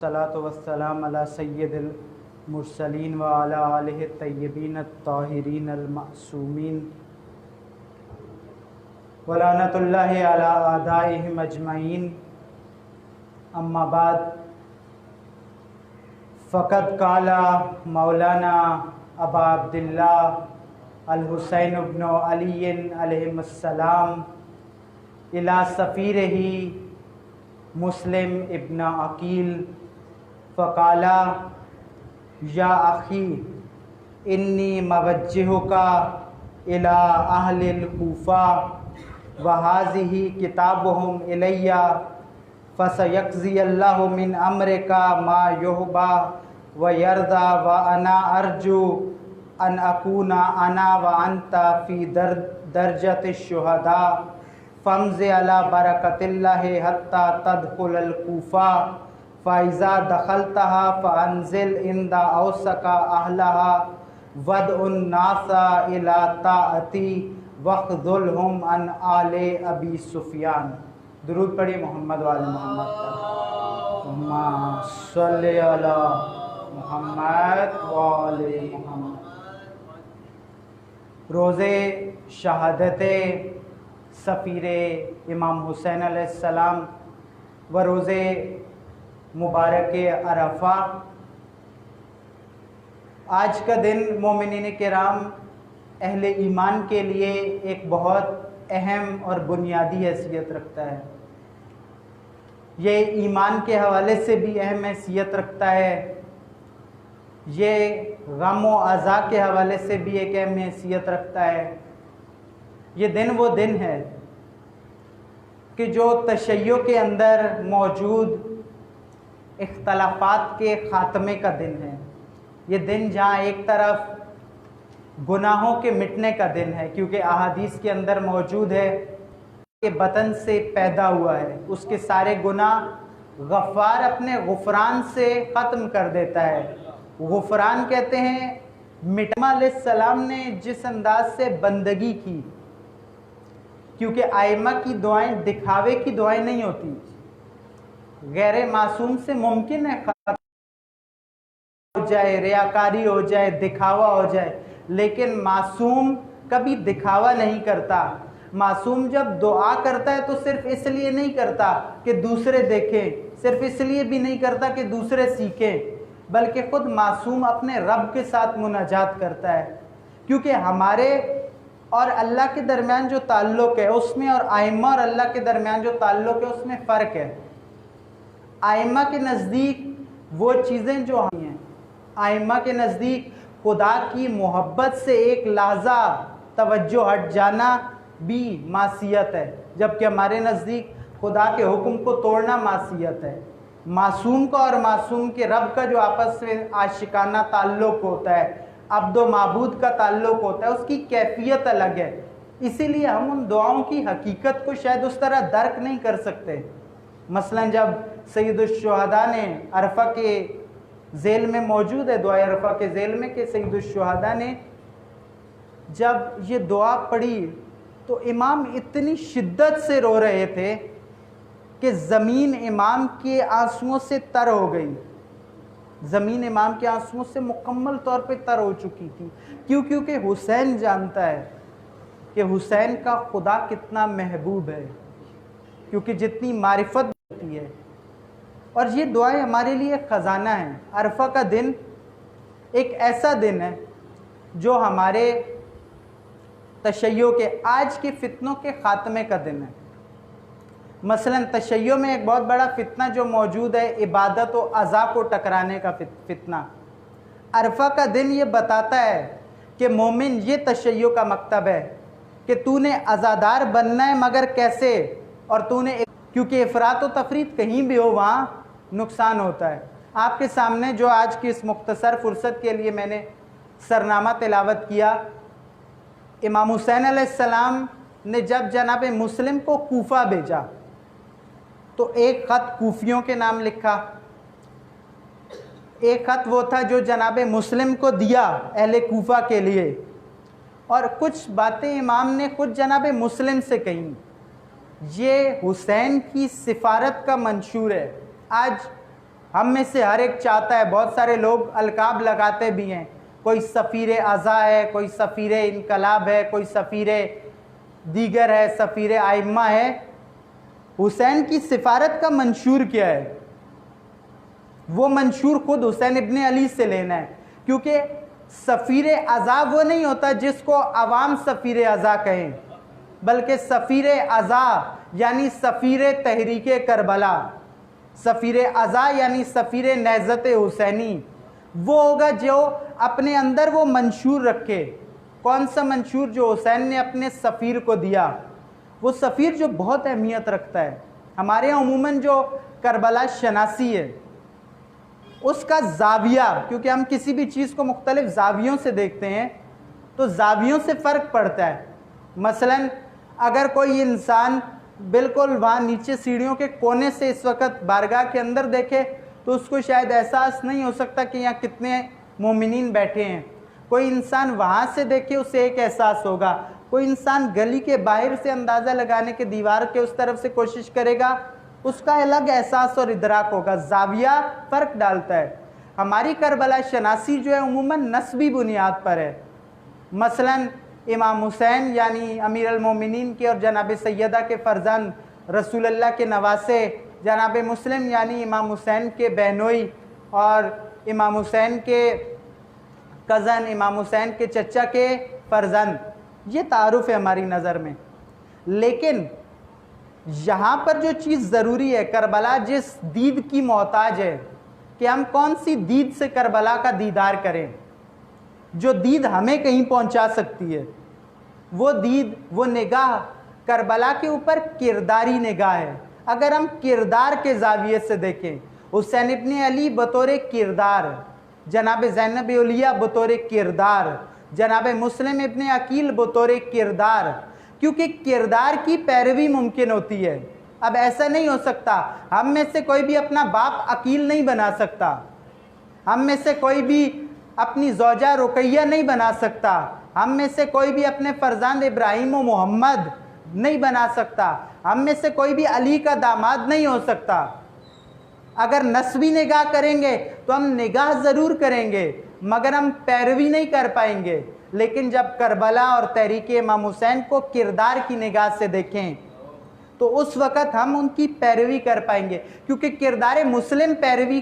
الصلاۃ والسلام علی سید المرسلین وعلی آلہ الطیبین الطاہرین المعصومین ولعنۃ اللہ علی اعدائہم اجمعین، اما بعد فقد قال مولانا ابا عبداللہ الحسین ابن علی علیہ السلام الی سفیرہ مسلم ابن عقیل فقالا یا اخی انی موجہک الی اہل الکوفہ وہذہ کتابہم الی فسیقضی اللہ من امرک ما یحبی ویرضی وانا ارجو ان اکون انا وانت فی درجۃ الشہداء فامض علی برکۃ اللہ حتی تدخل الکوفہ فَإِذَا دَخَلْتَهَا فَأَنزِلْ عِنْدَ أَوْسَكَ أَهْلَهَا وَادْعُ النَّاسَ إِلَىٰ طَاعَتِي وَاخْذُلْهُمْ عَنْ آلِ أَبِي سفیان۔ درود پڑھیے محمد وآل محمد پر۔ اللہم صلی علی محمد وآل محمد۔ روز شہادت سفیر امام حسین علیہ السلام و روز مبارک عرفہ، آج کا دن مومنین کرام اہل ایمان کے لیے ایک بہت اہم اور بنیادی حیثیت رکھتا ہے۔ یہ ایمان کے حوالے سے بھی اہم حیثیت رکھتا ہے، یہ غم و عزا کے حوالے سے بھی ایک اہم حیثیت رکھتا ہے۔ یہ دن وہ دن ہے کہ جو تشیع کے اندر موجود اختلافات کے خاتمے کا دن ہے۔ یہ دن جہاں ایک طرف گناہوں کے مٹنے کا دن ہے، کیونکہ احادیث کے اندر موجود ہے کہ بطن سے پیدا ہوا ہے، اس کے سارے گناہ غفار اپنے غفران سے ختم کر دیتا ہے۔ غفران کہتے ہیں مٹما علیہ السلام نے جس انداز سے بندگی کی، کیونکہ ائمہ کی دعائیں دکھاوے کی دعائیں نہیں ہوتی، غیر معصوم سے ممکن ہے خطا ہو جائے، ریاکاری ہو جائے، دکھاوا ہو جائے، لیکن معصوم کبھی دکھاوا نہیں کرتا۔ معصوم جب دعا کرتا ہے تو صرف اس لیے نہیں کرتا کہ دوسرے دیکھیں، صرف اس لیے بھی نہیں کرتا کہ دوسرے سیکھیں، بلکہ خود معصوم اپنے رب کے ساتھ مناجات کرتا ہے، کیونکہ ہمارے اور اللہ کے درمیان جو تعلق ہے اس میں، اور ائمہ اور اللہ کے درمیان جو تعلق ہے اس میں فرق ہے۔ ائمہ کے نزدیک وہ چیزیں جو ہیں، ائمہ کے نزدیک خدا کی محبت سے ایک لحظہ توجہ ہٹ جانا بھی معصیت ہے، جبکہ ہمارے نزدیک خدا کے حکم کو توڑنا معصیت ہے۔ معصوم کا اور معصوم کے رب کا جو آپس میں عاشقانہ تعلق ہوتا ہے، عبد و معبود کا تعلق ہوتا ہے، اس کی کیفیت الگ ہے۔ اسی لیے ہم ان دعاؤں کی حقیقت کو شاید اس طرح درک نہیں کر سکتے۔ مثلا جب سید الشہداء نے عرفہ کے ذیل میں موجود ہے، دعائے عرفہ کے ذیل میں، کہ سید الشہداء نے جب یہ دعا پڑھی تو امام اتنی شدت سے رو رہے تھے کہ زمین امام کے آنسوؤں سے تر ہو گئی، زمین امام کے آنسوؤں سے مکمل طور پہ تر ہو چکی تھی۔ کیونکہ حسین جانتا ہے کہ حسین کا خدا کتنا محبوب ہے، کیونکہ جتنی معرفت ہوتی ہے۔ اور یہ دعائیں ہمارے لیے خزانہ ہیں۔ عرفہ کا دن ایک ایسا دن ہے جو ہمارے تشیع کے، آج کے فتنوں کے خاتمے کا دن ہے۔ مثلا تشیع میں ایک بہت بڑا فتنہ جو موجود ہے، عبادت و عزا کو ٹکرانے کا فتنہ۔ عرفہ کا دن یہ بتاتا ہے کہ مومن، یہ تشیع کا مکتب ہے کہ تو نے عزادار بننا ہے، مگر کیسے؟ اور تو نے، کیونکہ افراط و تفریط کہیں بھی ہو وہاں نقصان ہوتا ہے۔ آپ کے سامنے جو آج کی اس مختصر فرصت کے لیے میں نے سرنامہ تلاوت کیا، امام حسین علیہ السلام نے جب جناب مسلم کو کوفہ بھیجا تو ایک خط کوفیوں کے نام لکھا، ایک خط وہ تھا جو جناب مسلم کو دیا اہل کوفہ کے لیے، اور کچھ باتیں امام نے خود جناب مسلم سے کہیں۔ یہ حسین کی سفارت کا منشور ہے۔ آج ہم میں سے ہر ایک چاہتا ہے, بہت سارے لوگ القاب لگاتے بھی ہیں, کوئی سفیر ازا ہے, کوئی سفیر انقلاب ہے, کوئی سفیر دیگر ہے, سفیر ائمہ ہے. حسین کی سفارت کا منشور کیا ہے؟ وہ منشور خود حسین ابن علی سے لینا ہے, کیونکہ سفیر ازا وہ نہیں ہوتا جس کو عوام سفیر ازا کہیں, بلکہ سفیر ازا یعنی سفیر تحریک کربلا, سفیر ازا یعنی سفیر نہضت حسینی وہ ہوگا جو اپنے اندر وہ منشور رکھے. کون سا منشور؟ جو حسین نے اپنے سفیر کو دیا, وہ سفیر جو بہت اہمیت رکھتا ہے. ہمارے یہاں عموماً جو کربلا شناسی ہے اس کا زاویہ, کیونکہ ہم کسی بھی چیز کو مختلف زاویوں سے دیکھتے ہیں تو زاویوں سے فرق پڑتا ہے. مثلاً اگر کوئی انسان بالکل وہاں نیچے سیڑھیوں کے کونے سے اس وقت بارگاہ کے اندر دیکھے تو اس کو شاید احساس نہیں ہو سکتا کہ یہاں کتنے مومنین بیٹھے ہیں. کوئی انسان وہاں سے دیکھے اسے ایک احساس ہوگا, کوئی انسان گلی کے باہر سے اندازہ لگانے کے دیوار کے اس طرف سے کوشش کرے گا, اس کا الگ احساس اور ادراک ہوگا. زاویہ فرق ڈالتا ہے. ہماری کربلا شناسی جو ہے عموماً نسبی بنیاد پر ہے. مثلاً امام حسین یعنی امیر المومنین کے اور جناب سیدہ کے فرزند رسول اللہ کے نواسے, جناب مسلم یعنی امام حسین کے بہنوئی اور امام حسین کے کزن, امام حسین کے چچا کے فرزند, یہ تعارف ہے ہماری نظر میں. لیکن یہاں پر جو چیز ضروری ہے, کربلا جس دید کی محتاج ہے کہ ہم کون سی دید سے کربلا کا دیدار کریں, جو دید ہمیں کہیں پہنچا سکتی ہے. وہ دید, وہ نگاہ کربلا کے اوپر کرداری نگاہ ہے. اگر ہم کردار کے زاویے سے دیکھیں, حسین ابن علی بطور کردار, جناب زینب علیہ بطور کردار, جناب مسلم ابن عقیل بطور کردار, کیونکہ کردار کی پیروی ممکن ہوتی ہے. اب ایسا نہیں ہو سکتا, ہم میں سے کوئی بھی اپنا باپ عقیل نہیں بنا سکتا, ہم میں سے کوئی بھی اپنی زوجہ رقیہ نہیں بنا سکتا, ہم میں سے کوئی بھی اپنے فرزند ابراہیم و محمد نہیں بنا سکتا, ہم میں سے کوئی بھی علی کا داماد نہیں ہو سکتا. اگر نسبی نگاہ کریں گے تو ہم نگاہ ضرور کریں گے مگر ہم پیروی نہیں کر پائیں گے. لیکن جب کربلا اور تحریک امام حسین کو کردار کی نگاہ سے دیکھیں تو اس وقت ہم ان کی پیروی کر پائیں گے, کیونکہ کردار مسلم پیروی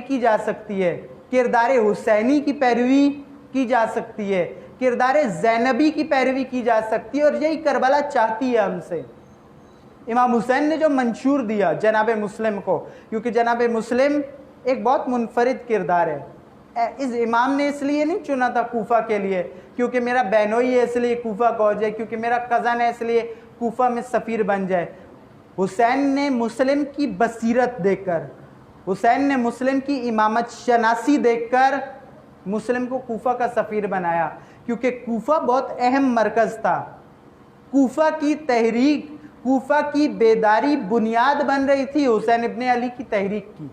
کی جا سکتی ہے, کردار حسینی کی پیروی کی جا سکتی ہے, کردار زینبی کی پیروی کی جا سکتی ہے, اور یہی کربلا چاہتی ہے ہم سے. امام حسین نے جو منشور دیا جناب مسلم کو, کیونکہ جناب مسلم ایک بہت منفرد کردار ہے. اس امام نے اس لیے نہیں چنا تھا کوفہ کے لیے کیونکہ میرا بہنوئی ہے اس لیے کوفہ کو ہو جائے, کیونکہ میرا کزن ہے اس لیے کوفہ میں سفیر بن جائے. حسین نے مسلم کی بصیرت دیکھ کر, حسین نے مسلم کی امامت شناسی دیکھ کر مسلم کو کوفہ کا سفیر بنایا, کیونکہ کوفہ بہت اہم مرکز تھا. کوفہ کی تحریک, کوفہ کی بیداری بنیاد بن رہی تھی حسین ابن علی کی تحریک کی.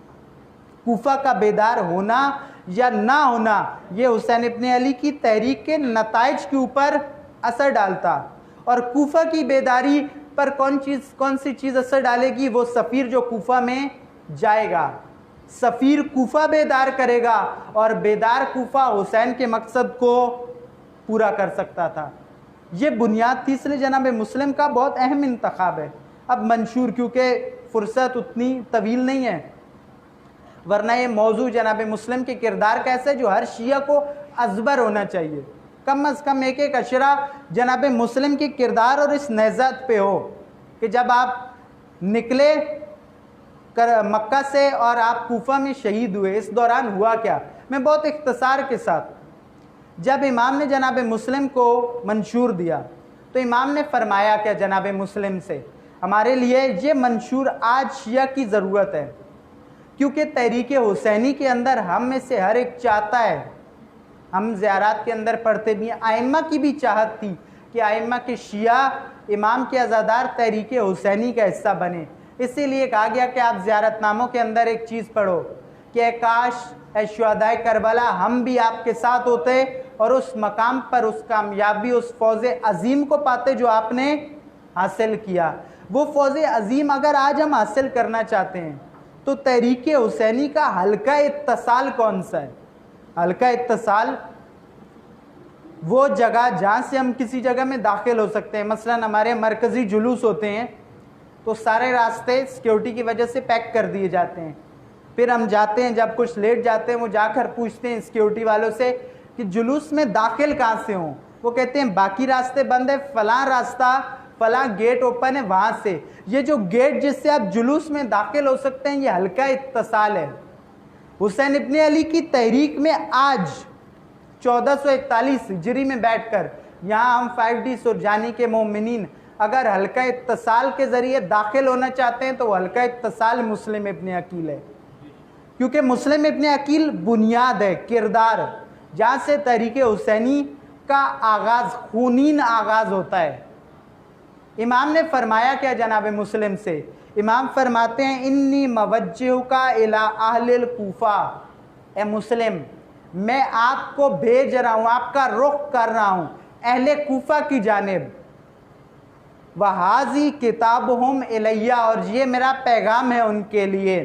کوفہ کا بیدار ہونا یا نہ ہونا یہ حسین ابن علی کی تحریک کے نتائج کے اوپر اثر ڈالتا, اور کوفہ کی بیداری پر کون سی چیز اثر ڈالے گی؟ وہ سفیر جو کوفہ میں جائے گا. سفیر کوفہ بیدار کرے گا اور بیدار کوفہ حسین کے مقصد کو پورا کر سکتا تھا. یہ بنیاد تھی, اس لیے جناب مسلم کا بہت اہم انتخاب ہے. اب منشور, کیونکہ فرصت اتنی طویل نہیں ہے, ورنہ یہ موضوع جناب مسلم کے کردار کا ایسا ہے جو ہر شیعہ کو ازبر ہونا چاہیے. کم از کم ایک اشرا جناب مسلم کے کردار اور اس نہضت پہ ہو کہ جب آپ نکلے مکہ سے اور آپ کوفہ میں شہید ہوئے, اس دوران ہوا کیا. میں بہت اختصار کے ساتھ, جب امام نے جناب مسلم کو منشور دیا تو امام نے فرمایا کیا جناب مسلم سے, ہمارے لیے یہ منشور آج شیعہ کی ضرورت ہے, کیونکہ تحریک حسینی کے اندر ہم میں سے ہر ایک چاہتا ہے, ہم زیارات کے اندر پڑھتے بھی ہیں, ائمہ کی بھی چاہت تھی کہ ائمہ کے شیعہ امام کے عزادار تحریک حسینی کا حصہ بنے. اسی لیے کہا گیا کہ آپ زیارت ناموں کے اندر ایک چیز پڑھو کہ اے کاش اے شہدائے کربلا ہم بھی آپ کے ساتھ ہوتے اور اس مقام پر اس کامیابی, اس فوز عظیم کو پاتے جو آپ نے حاصل کیا. وہ فوز عظیم اگر آج ہم حاصل کرنا چاہتے ہیں تو تحریک حسینی کا حلقہ اتصال کون سا ہے؟ حلقہ اتصال وہ جگہ جہاں سے ہم کسی جگہ میں داخل ہو سکتے ہیں. مثلا ہمارے مرکزی جلوس ہوتے ہیں تو سارے راستے سیکیورٹی کی وجہ سے پیک کر دیے جاتے ہیں. پھر ہم جاتے ہیں, جب کچھ لیٹ جاتے ہیں, وہ جا کر پوچھتے ہیں سیکیورٹی والوں سے کہ جلوس میں داخل کہاں سے ہوں. وہ کہتے ہیں باقی راستے بند ہے, فلاں راستہ فلاں گیٹ اوپن ہے وہاں سے. یہ جو گیٹ جس سے آپ جلوس میں داخل ہو سکتے ہیں یہ حلقہ اتصال ہے. حسین ابن علی کی تحریک میں آج 1441 ہجری میں بیٹھ کر یہاں ہم 5D سرجانی کے مومنین اگر حلقہ اتصال کے ذریعے داخل ہونا چاہتے ہیں تو حلقہ اتصال مسلم ابن عقیل ہے, کیونکہ مسلم ابن عقیل بنیاد ہے, کردار, جہاں سے تحریک حسینی کا آغاز, خونین آغاز ہوتا ہے. امام نے فرمایا کیا جناب مسلم سے؟ امام فرماتے ہیں انی موجہک الی اہل الکوفہ, اے مسلم میں آپ کو بھیج رہا ہوں, آپ کا رخ کر رہا ہوں اہل کوفہ کی جانب. وَحَاذِی کتابہم الیہ, اور یہ میرا پیغام ہے ان کے لیے.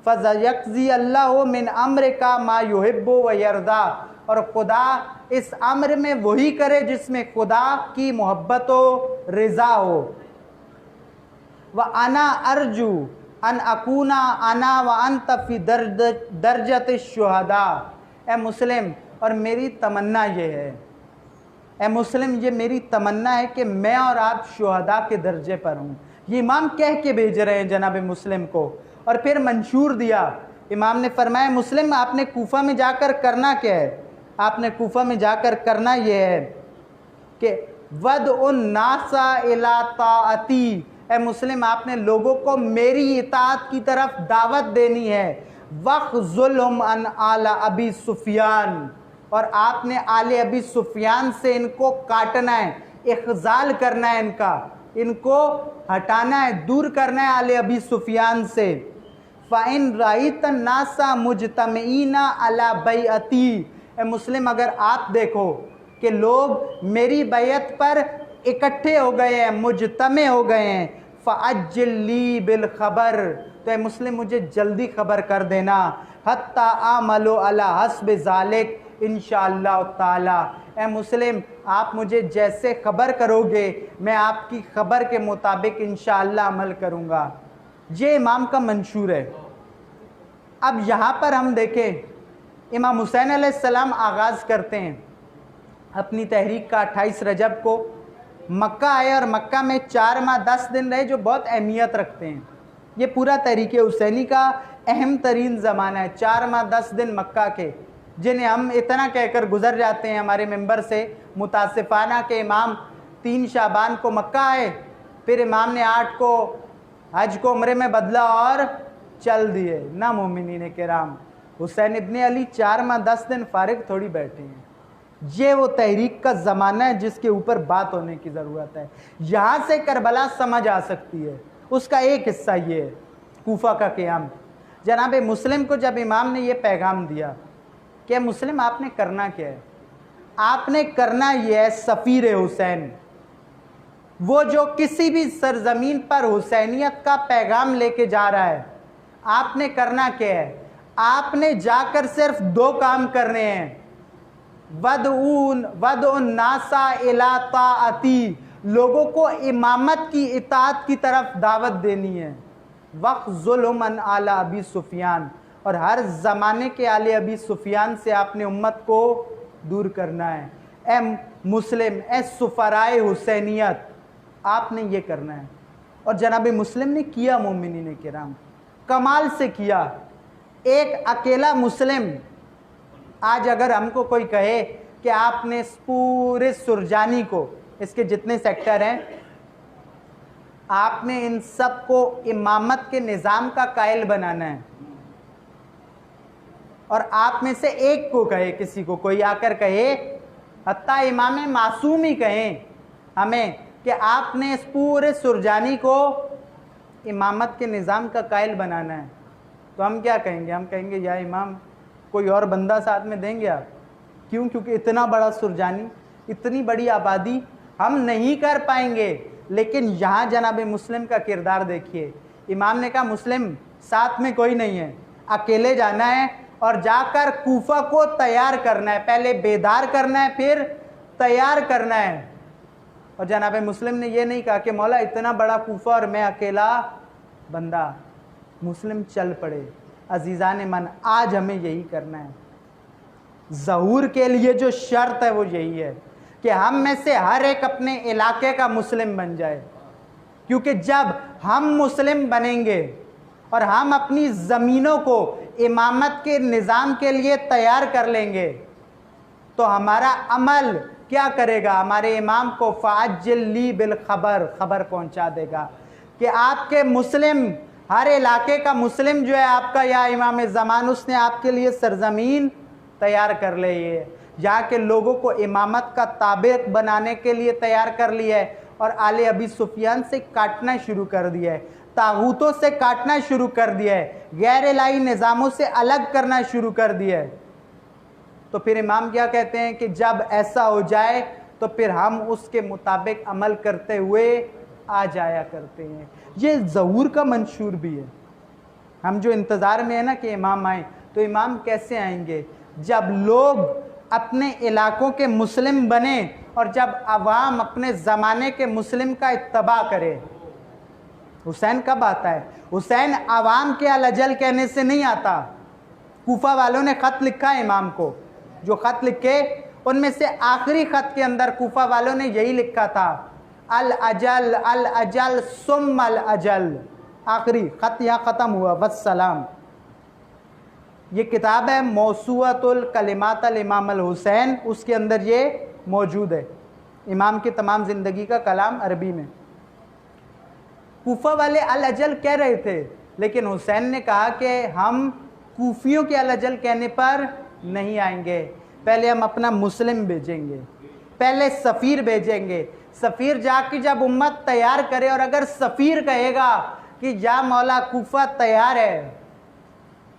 فَسَیَقْضِی اللَّہُ مِنْ أَمْرِکَ مَا یُحِبُّ وَیَرْضَىٰ, اور خدا اس امر میں وہی کرے جس میں خدا کی محبت و رضا ہو. وَأَنَا أَرْجُو أَنْ أَكُونَ أَنَا وَأَنْتَ فِي دَرْجَةِ الشُّهَدَاء. اے مسلم, اور میری تمنا یہ ہے, اے مسلم یہ میری تمنا ہے کہ میں اور آپ شہداء کے درجے پر ہوں. یہ امام کہہ کے بھیج رہے ہیں جناب مسلم کو. اور پھر منشور دیا. امام نے فرمایا مسلم آپ نے کوفہ میں جا کر کرنا کیا ہے؟ آپ نے کوفہ میں جا کر کرنا یہ ہے کہ وَدْعُ النَّاسَ إِلَىٰ طَاعَتِي, اے مسلم آپ نے لوگوں کو میری اطاعت کی طرف دعوت دینی ہے. وَخْذُلْهُمْ عَنْ آلَ أَبِي سُفْيَانَ, اور آپ نے آل ابی سفیان سے ان کو کاٹنا ہے, اخذال کرنا ہے, ان کو ہٹانا ہے, دور کرنا ہے آل ابی سفیان سے. فَإِنْ رَأَيْتَ النَّاسَ مُجْتَمِعِينَ عَلَى بَيْعَتِي, اے مسلم اگر آپ دیکھو کہ لوگ میری بیعت پر اکٹھے ہو گئے ہیں, مجتمع ہو گئے ہیں, فَأَجِّلْ لِي بِالْخَبَرِ, تو اے مسلم مجھے جلدی خبر کر دینا. حَتَّى آمَلُ عَلَى حَسْبِ ذَلِكَ انشاءاللہ تعالی. اے مسلم آپ مجھے جیسے خبر کرو گے میں آپ کی خبر کے مطابق انشاءاللہ عمل کروں گا. یہ امام کا منشور ہے. اب یہاں پر ہم دیکھیں امام حسین علیہ السلام آغاز کرتے ہیں اپنی تحریک کا 28 رجب کو. مکہ آئے اور مکہ میں 4 ماہ 10 دن رہے, جو بہت اہمیت رکھتے ہیں. یہ پورا تحریک حسینی کا اہم ترین زمانہ ہے, 4 ماہ 10 دن مکہ کے, جنہیں ہم اتنا کہہ کر گزر جاتے ہیں ہمارے ممبر سے متاسفانہ کہ امام 3 شعبان کو مکہ آئے, پھر امام نے 8 کو حج کو عمرے میں بدلا اور چل دیے. نہ مومنین کرام, حسین ابن علی 4 ماہ 10 دن فارغ تھوڑی بیٹھے ہیں. یہ وہ تحریک کا زمانہ ہے جس کے اوپر بات ہونے کی ضرورت ہے. یہاں سے کربلا سمجھ آ سکتی ہے. اس کا ایک حصہ یہ ہے کوفہ کا قیام. جناب مسلم کو جب امام نے یہ پیغام دیا کہ مسلم آپ نے کرنا کیا ہے, آپ نے کرنا یہ ہے سفیر حسین, وہ جو کسی بھی سرزمین پر حسینیت کا پیغام لے کے جا رہا ہے, آپ نے کرنا کیا ہے؟ آپ نے جا کر صرف 2 کام کرنے ہیں. وَدْعُ النَّاسَ إِلَىٰ طَاعَتِي, لوگوں کو امامت کی اطاعت کی طرف دعوت دینی ہے. وَخْذُلْهُمْ عَنْ آلَ أَبِي سُفْيَانَ, اور ہر زمانے کے آل ابی سفیان سے آپ نے امت کو دور کرنا ہے. اے مسلم, اے سفرائے حسینیت, آپ نے یہ کرنا ہے. اور جناب مسلم نے کیا مومنین کرام, کمال سے کیا. ایک اکیلا مسلم, آج اگر ہم کو کوئی کہے کہ آپ نے اس پورے سرجانی کو, اس کے جتنے سیکٹر ہیں, آپ نے ان سب کو امامت کے نظام کا قائل بنانا ہے, اور آپ میں سے ایک کو کہے, کسی کو کوئی آ کر کہے, حتیٰ امام معصوم ہی کہیں ہمیں کہ آپ نے اس پورے سرجانی کو امامت کے نظام کا قائل بنانا ہے, تو ہم کیا کہیں گے؟ ہم کہیں گے یا امام کوئی اور بندہ ساتھ میں دیں گے آپ. کیوں؟ کیونکہ اتنا بڑا سرجانی, اتنی بڑی آبادی ہم نہیں کر پائیں گے. لیکن یہاں جناب مسلم کا کردار دیکھیے. امام نے کہا مسلم ساتھ میں کوئی نہیں ہے, اکیلے جانا ہے اور جا کر کوفہ کو تیار کرنا ہے, پہلے بیدار کرنا ہے پھر تیار کرنا ہے. اور جناب مسلم نے یہ نہیں کہا کہ مولا اتنا بڑا کوفہ اور میں اکیلا بندہ. مسلم چل پڑے. عزیزان من, آج ہمیں یہی کرنا ہے. ظہور کے لیے جو شرط ہے وہ یہی ہے کہ ہم میں سے ہر ایک اپنے علاقے کا مسلم بن جائے, کیونکہ جب ہم مسلم بنیں گے اور ہم اپنی زمینوں کو امامت کے نظام کے لیے تیار کر لیں گے تو ہمارا عمل کیا کرے گا؟ ہمارے امام کو فَعَجِّلْ لِي بِالْخَبَرْ, خبر پہنچا دے گا کہ آپ کے مسلم, ہر علاقے کا مسلم جو ہے آپ کا یا امام زمان, اس نے آپ کے لیے سرزمین تیار کر لے, یہ جہاں کے لوگوں کو امامت کا تابع بنانے کے لیے تیار کر لیا ہے اور آل ابی سفیان سے کاٹنا شروع کر دیا ہے, طاغوتوں سے کاٹنا شروع کر دیا ہے, غیر الہی نظاموں سے الگ کرنا شروع کر دیا ہے. تو پھر امام کیا کہتے ہیں کہ جب ایسا ہو جائے تو پھر ہم اس کے مطابق عمل کرتے ہوئے آ جایا کرتے ہیں. یہ ظہور کا منشور بھی ہے. ہم جو انتظار میں ہیں نا کہ امام آئیں, تو امام کیسے آئیں گے؟ جب لوگ اپنے علاقوں کے مسلم بنیں اور جب عوام اپنے زمانے کے مسلم کا اتباع کرے. حسین کب آتا ہے؟ حسین عوام کے الجل کہنے سے نہیں آتا. کوفہ والوں نے خط لکھا ہے امام کو, جو خط لکھے ان میں سے آخری خط کے اندر کوفہ والوں نے یہی لکھا تھا, الاجل الاجل ثم الاجل. آخری خط یہاں ختم ہوا, والسلام. یہ کتاب ہے موسوعۃ الکلمات الامام الحسین, اس کے اندر یہ موجود ہے, امام کی تمام زندگی کا کلام عربی میں. کوفہ والے الاجل کہہ رہے تھے, لیکن حسین نے کہا کہ ہم کوفیوں کے الاجل کہنے پر نہیں آئیں گے, پہلے ہم اپنا مسلم بھیجیں گے, پہلے سفیر بھیجیں گے. سفیر جا کے جب امت تیار کرے, اور اگر سفیر کہے گا کہ یا مولا کوفہ تیار ہے,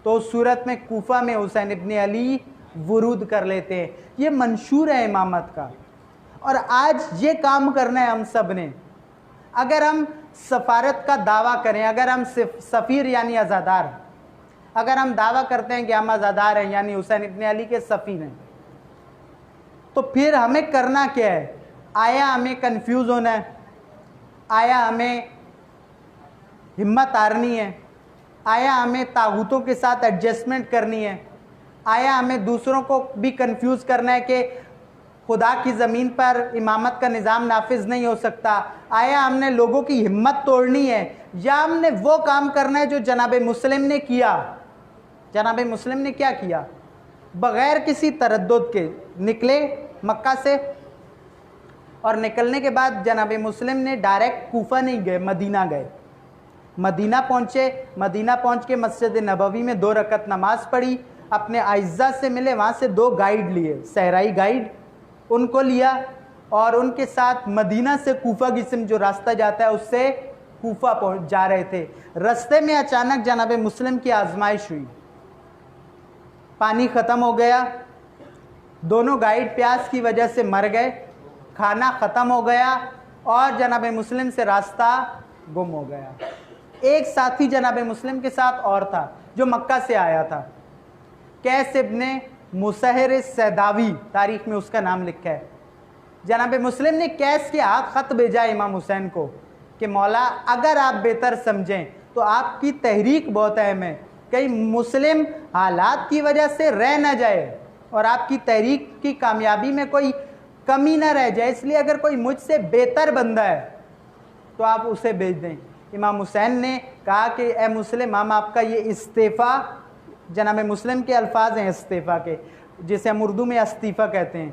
تو اس صورت میں کوفہ میں حسین ابن علی ورود کر لیتے ہیں. یہ منشور ہے امامت کا, اور آج یہ کام کرنا ہے ہم سب نے. اگر ہم سفارت کا دعویٰ کریں, اگر ہم سفیر یعنی عزادار, اگر ہم دعویٰ کرتے ہیں کہ ہم عزادار ہیں یعنی حسین ابن علی کے سفیر ہیں, تو پھر ہمیں کرنا کیا ہے؟ آیا ہمیں کنفیوز ہونا ہے؟ آیا ہمیں ہمت ہارنی ہے؟ آیا ہمیں طاغوتوں کے ساتھ ایڈجسٹمنٹ کرنی ہے؟ آیا ہمیں دوسروں کو بھی کنفیوز کرنا ہے کہ خدا کی زمین پر امامت کا نظام نافذ نہیں ہو سکتا؟ آیا ہم نے لوگوں کی ہمت توڑنی ہے, یا ہم نے وہ کام کرنا ہے جو جناب مسلم نے کیا؟ جناب مسلم نے کیا کیا؟ بغیر کسی تردد کے نکلے مکہ سے, اور نکلنے کے بعد جناب مسلم نے ڈائریکٹ کوفہ نہیں گئے, مدینہ گئے. مدینہ پہنچے, مدینہ پہنچ کے مسجد نبوی میں 2 رکعت نماز پڑھی, اپنے اعزہ سے ملے, وہاں سے 2 گائیڈ لیے, صحرائی گائیڈ, ان کو لیا, اور ان کے ساتھ مدینہ سے کوفہ کی سمت جو راستہ جاتا ہے اس سے کوفہ پہنچ جا رہے تھے. رستے میں اچانک جناب مسلم کی آزمائش ہوئی, پانی ختم ہو گیا, دونوں گائیڈ پیاس کی وجہ سے مر گئے, کھانا ختم ہو گیا, اور جناب مسلم سے راستہ گم ہو گیا. ایک ساتھی جناب مسلم کے ساتھ اور تھا جو مکہ سے آیا تھا, قیس ابن مسہر السیداوی, تاریخ میں اس کا نام لکھا ہے. جناب مسلم نے قیس کے ہاتھ خط بھیجا امام حسین کو کہ مولا اگر آپ بہتر سمجھیں تو آپ کی تحریک بہت اہم ہے, کہیں مسلم حالات کی وجہ سے رہ نہ جائے اور آپ کی تحریک کی کامیابی میں کوئی کمی نہ رہ جائے, اس لیے اگر کوئی مجھ سے بہتر بندہ ہے تو آپ اسے بھیج دیں. امام حسین نے کہا کہ اے مسلم, ہم آپ کا یہ استعفیٰ, جناب مسلم کے الفاظ ہیں استعفیٰ کے, جسے ہم اردو میں استعفیٰ کہتے ہیں,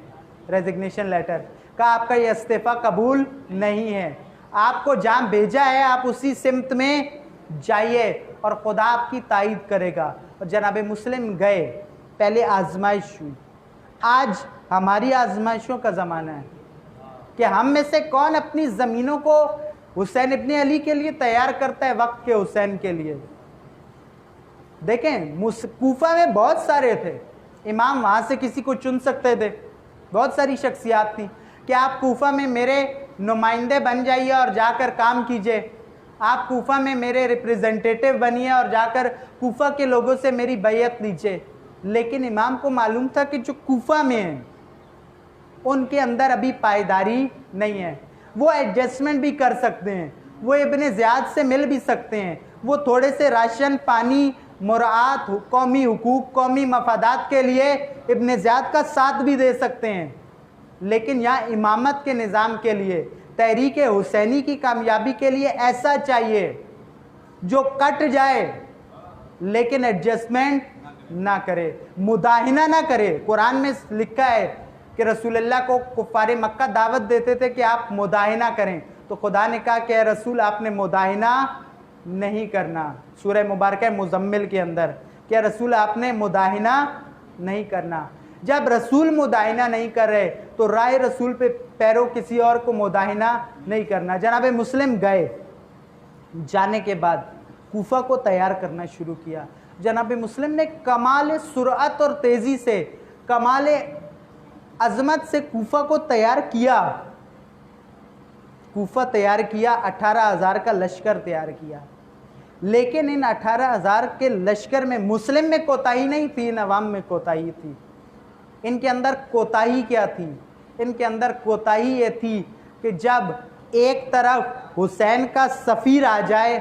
ریزگنیشن لیٹر, کہا آپ کا یہ استعفیٰ قبول نہیں ہے, آپ کو جہاں بھیجا ہے آپ اسی سمت میں جائیے اور خدا آپ کی تائید کرے گا. اور جناب مسلم گئے, پہلے آزمائش ہوئی. آج ہماری آزمائشوں کا زمانہ ہے کہ ہم میں سے کون اپنی زمینوں کو حسین ابن علی کے لیے تیار کرتا ہے, وقت کے حسین کے لیے. دیکھیں کوفہ میں بہت سارے تھے, امام وہاں سے کسی کو چن سکتے تھے, بہت ساری شخصیات تھیں کہ آپ کوفہ میں میرے نمائندے بن جائیے اور جا کر کام کیجئے. آپ کوفہ میں میرے ریپریزنٹیٹیو بنیے اور جا کر کوفہ کے لوگوں سے میری بیعت لیجیے. لیکن امام کو معلوم تھا کہ جو کوفہ میں ہیں ان کے اندر ابھی پائیداری نہیں ہے. وہ ایڈجسٹمنٹ بھی کر سکتے ہیں, وہ ابن زیاد سے مل بھی سکتے ہیں, وہ تھوڑے سے راشن پانی مراعات قومی حقوق قومی مفادات کے لیے ابن زیاد کا ساتھ بھی دے سکتے ہیں. لیکن یہاں امامت کے نظام کے لیے تحریک حسینی کی کامیابی کے لیے ایسا چاہیے جو کٹ جائے لیکن ایڈجسٹمنٹ نہ کرے, مداہنہ نہ کرے. قرآن میں لکھا ہے کہ رسول اللہ کو کفار مکہ دعوت دیتے تھے کہ آپ مداہنہ کریں, تو خدا نے کہا کہ اے رسول آپ نے مداہنہ نہیں کرنا. سورہ مبارکہ مزمل کے اندر کہ اے رسول آپ نے مداہنہ نہیں کرنا. جب رسول مداہنہ نہیں کر رہے تو رائے رسول پہ پیرو کسی اور کو مداہنہ نہیں کرنا. جناب مسلم گئے, جانے کے بعد کوفہ کو تیار کرنا شروع کیا. جناب مسلم نے کمال سرعت اور تیزی سے, کمال عظمت سے کوفہ کو تیار کیا. کوفہ تیار کیا, 18,000 کا لشکر تیار کیا. لیکن ان 18,000 کے لشکر میں مسلم میں کوتاہی نہیں تھی, ان عوام میں کوتاہی تھی. ان کے اندر کوتاہی کیا تھی؟ ان کے اندر کوتاہی یہ تھی کہ جب ایک طرف حسین کا سفیر آ جائے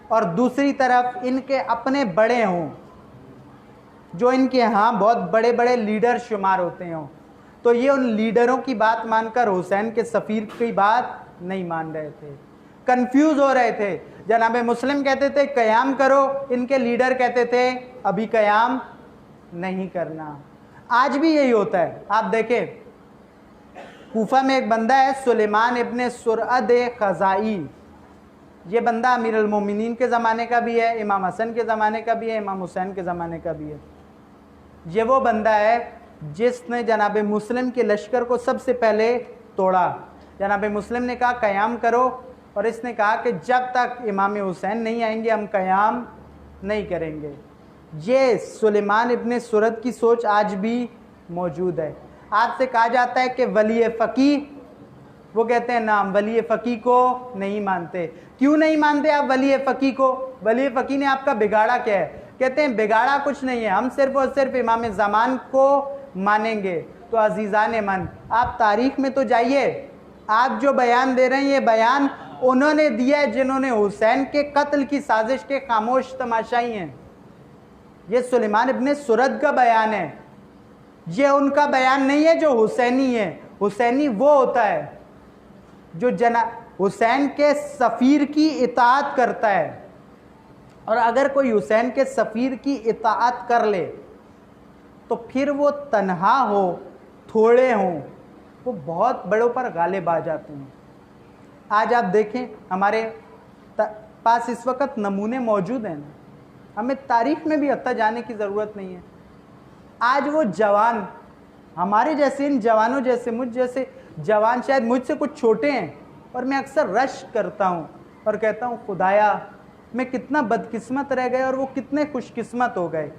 اور دوسری طرف ان کے اپنے بڑے ہوں جو ان کے ہاں بہت بڑے بڑے لیڈر شمار ہوتے ہوں, تو یہ ان لیڈروں کی بات مان کر حسین کے سفیر کی بات نہیں مان رہے تھے, کنفیوز ہو رہے تھے. جناب مسلم کہتے تھے قیام کرو, ان کے لیڈر کہتے تھے ابھی قیام نہیں کرنا. آج بھی یہی ہوتا ہے. آپ دیکھیں کوفہ میں ایک بندہ ہے سلیمان ابن سرعد خزائی. یہ بندہ امیر المومنین کے زمانے کا بھی ہے, امام حسن کے زمانے کا بھی ہے, امام حسین کے زمانے کا بھی ہے. یہ وہ بندہ ہے جس نے جناب مسلم کے لشکر کو سب سے پہلے توڑا. جناب مسلم نے کہا قیام کرو, اور اس نے کہا کہ جب تک امام حسین نہیں آئیں گے ہم قیام نہیں کریں گے. یہ سلیمان ابن سرد کی سوچ آج بھی موجود ہے. آج سے کہا جاتا ہے کہ ولی فقیہ, وہ کہتے ہیں نام ولی فقیہ کو نہیں مانتے. کیوں نہیں مانتے آپ ولی فقیہ کو؟ ولی فقیہ نے آپ کا بگاڑا کیا ہے؟ کہتے ہیں بگاڑا کچھ نہیں ہے, ہم صرف اور صرف امام زمان کو مانیں گے. تو عزیزان من, آپ تاریخ میں تو جائیے, آپ جو بیان دے رہے ہیں یہ بیان انہوں نے دیا ہے جنہوں نے حسین کے قتل کی سازش کے خاموش تماشائی ہیں. یہ سلیمان ابن سرد کا بیان ہے, یہ ان کا بیان نہیں ہے جو حسینی ہے. حسینی وہ ہوتا ہے جو حسین کے سفیر کی اطاعت کرتا ہے, اور اگر کوئی حسین کے سفیر کی اطاعت کر لے تو پھر وہ تنہا ہو تھوڑے ہوں وہ بہت بڑوں پر غالب آ جاتے ہیں. آج آپ دیکھیں ہمارے پاس اس وقت نمونے موجود ہیں, ہمیں تاریخ میں بھی حتیٰ جانے کی ضرورت نہیں ہے. آج وہ جوان ہمارے جیسے, ان جوانوں جیسے, مجھ جیسے جوان شاید مجھ سے کچھ چھوٹے ہیں, اور میں اکثر رشک کرتا ہوں اور کہتا ہوں خدایا میں کتنا بدقسمت رہ گئے اور وہ کتنے خوش قسمت ہو گئے,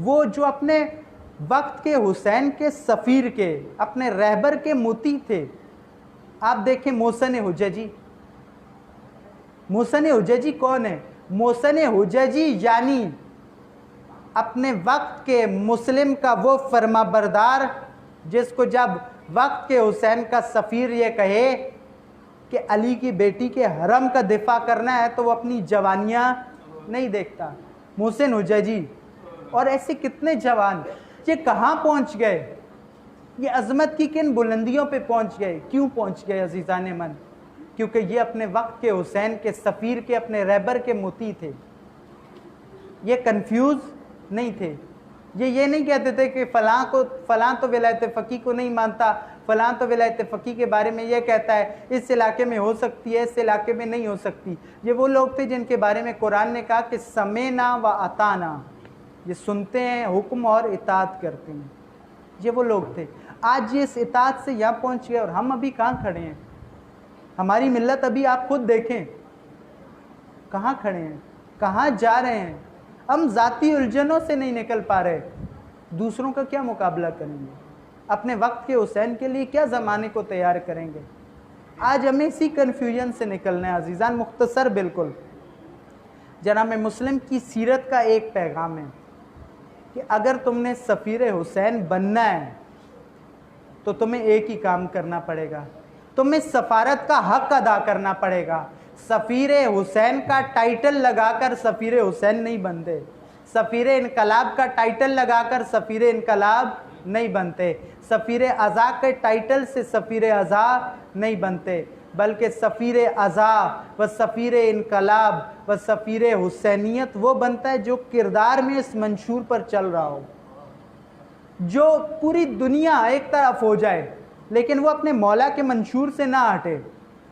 وہ جو اپنے وقت کے حسین کے سفیر کے, اپنے رہبر کے موتی تھے. آپ دیکھیں محسن حججی. محسن حججی کون ہے؟ محسن حججی یعنی اپنے وقت کے مسلم کا وہ فرما بردار جس کو جب وقت کے حسین کا سفیر یہ کہے کہ علی کی بیٹی کے حرم کا دفاع کرنا ہے تو وہ اپنی جوانیاں نہیں دیکھتا. محسن حججی اور ایسے کتنے جوان, یہ کہاں پہنچ گئے؟ یہ عظمت کی کن بلندیوں پہ پہنچ گئے؟ کیوں پہنچ گئے عزیزان من؟ کیونکہ یہ اپنے وقت کے حسین کے سفیر کے, اپنے رہبر کے مطیع تھے. یہ کنفیوز نہیں تھے. یہ نہیں کہتے تھے کہ فلاں تو ولایت فقیہ کو نہیں مانتا, فلاں تو ولایت فقیہ کے بارے میں یہ کہتا ہے اس علاقے میں ہو سکتی ہے, اس علاقے میں نہیں ہو سکتی. یہ وہ لوگ تھے جن کے بارے میں قرآن نے کہا کہ سمعنا و اطعنا, یہ سنتے ہیں حکم اور اطاعت کرتے ہیں. یہ وہ لوگ تھے. آج یہ اس اطاعت سے یہاں پہنچ گئے اور ہم ابھی کہاں کھڑے ہیں؟ ہماری ملت ابھی آپ خود دیکھیں کہاں کھڑے ہیں, کہاں جا رہے ہیں. ہم ذاتی الجھنوں سے نہیں نکل پا رہے, دوسروں کا کیا مقابلہ کریں گے؟ اپنے وقت کے حسین کے لیے کیا زمانے کو تیار کریں گے؟ آج ہمیں اسی کنفیوژن سے نکلنا ہے عزیزان. مختصر بالکل جناب مسلم کی سیرت کا ایک پیغام ہے کہ اگر تم نے سفیر حسین بننا ہے تو تمہیں ایک ہی کام کرنا پڑے گا, تمہیں سفارت کا حق ادا کرنا پڑے گا. سفیر حسین کا ٹائٹل لگا کر سفیر حسین نہیں بنتے, سفیر انقلاب کا ٹائٹل لگا کر سفیر انقلاب نہیں بنتے, سفیر ازا کے ٹائٹل سے سفیر ازا نہیں بنتے, بلکہ سفیر ازا و سفیر انقلاب و سفیر حسینیت وہ بنتا ہے جو کردار میں اس منشور پر چل رہا ہو, جو پوری دنیا ایک طرف ہو جائے لیکن وہ اپنے مولا کے منشور سے نہ ہٹے,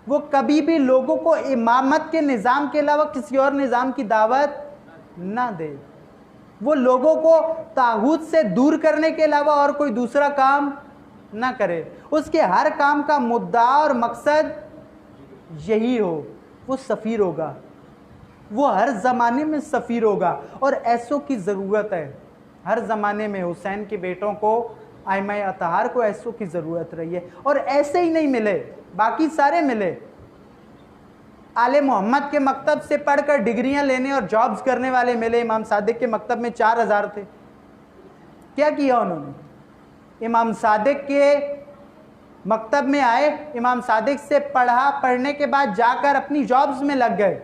وہ کبھی بھی لوگوں کو امامت کے نظام کے علاوہ کسی اور نظام کی دعوت نہ دے, وہ لوگوں کو طاغوت سے دور کرنے کے علاوہ اور کوئی دوسرا کام نہ کرے. اس کے ہر کام کا مدعا اور مقصد یہی ہو, وہ سفیر ہوگا, وہ ہر زمانے میں سفیر ہوگا. اور ایسوں کی ضرورت ہے ہر زمانے میں. حسین کے بیٹوں کو, ائمہ اطہار کو ایسوں کی ضرورت رہی ہے, اور ایسے ہی نہیں ملے, باقی سارے ملے. آل محمد کے مکتب سے پڑھ کر ڈگریاں لینے اور جابز کرنے والے ملے. امام صادق کے مکتب میں 4000 تھے. کیا کیا انہوں نے؟ امام صادق کے مکتب میں آئے, امام صادق سے پڑھنے کے بعد جا کر اپنی جابز میں لگ گئے.